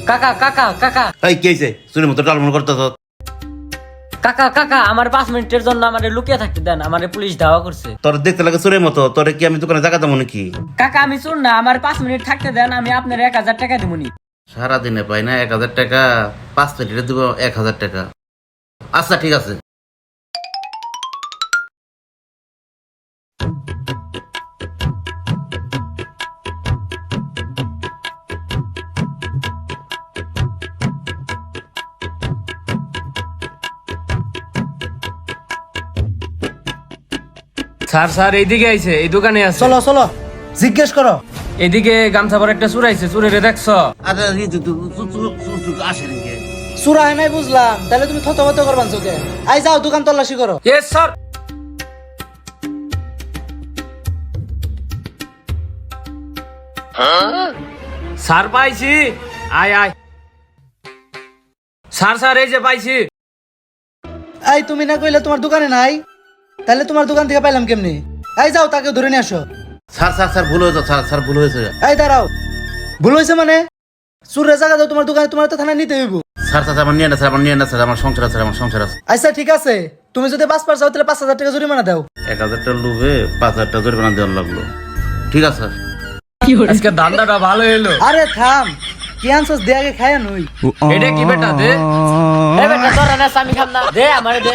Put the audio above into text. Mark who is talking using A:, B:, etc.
A: কাকা কাকা কাকা
B: এই কি হইছে চুরি মতো টালমন করতেছ?
A: কাকা কাকা আমার 5 মিনিটের জন্য আমারে লুকিয়ে থাকতে দেন, আমারে পুলিশ ধাওয়া করছে।
B: তোর দেখতে লাগে চুরের মতো, তোরে কি আমি দোকানে জায়গা দেবো নাকি?
A: কাকা আমি শুন না, আমার 5 মিনিট থাকতে দেন, আমি আপনার 1000 টাকা দেবনি।
B: সারাদিনে পাই না 1000 টাকা, 5 মিনিটে দিব 1000 টাকা। আচ্ছা ঠিক আছে।
C: স্যার স্যার এইদিকে আইছে, এই দোকানে আছে।
D: চলো চলো জিজ্ঞেস করো।
C: এদিকে গামছা পরে একটা চুর আইছে, চুরেরে দেখছ?
B: আরে আসে নাকি?
D: সুরা হয় নাই বুঝলাম, তাহলে তুমি থতমত করবান চোখে। আই যাও দোকান তল্লাশি করো।
C: Yes sir. স্যার পাইছি, আয় আয়। স্যার স্যার এই যে পাইছি।
D: এই তুমি না কইলে তোমার দোকানে নাই, তাহলে তোমার দোকান থেকে পাইলাম কেমনি? এই যাও তাকে ধরে নিয়ে আসো।
B: স্যার স্যার স্যার ভুল হয়েছে, স্যার স্যার ভুল হয়েছে।
D: এই দাঁড়াও, ভুল হয়েছে মানে? সুরের জায়গা দাও তোমার দোকানে, তোমার তো থানায় নিতে হইব।
B: স্যার স্যার আমার নিয়ে না স্যার, আমার নিয়ে না স্যার, আমার সংসার আছে, আমার সংসার আছে।
D: আচ্ছা ঠিক আছে, তুমি যদি 5 চাও তাহলে 5000 টাকা জরিমানা দাও।
B: 1000 টাকা লোভে 5000 টাকা জরিমানা দেওয়ার লাগলো। ঠিক আছে স্যার।
C: আজকে ধান্দাটা ভালো এলো।
D: আরে থাম, কি আনছস দে আগে খায়া নই।
C: এটা কি বেটা দে?
A: এ বেটা তোরা না, আমি খাম না, দে আমারে দে।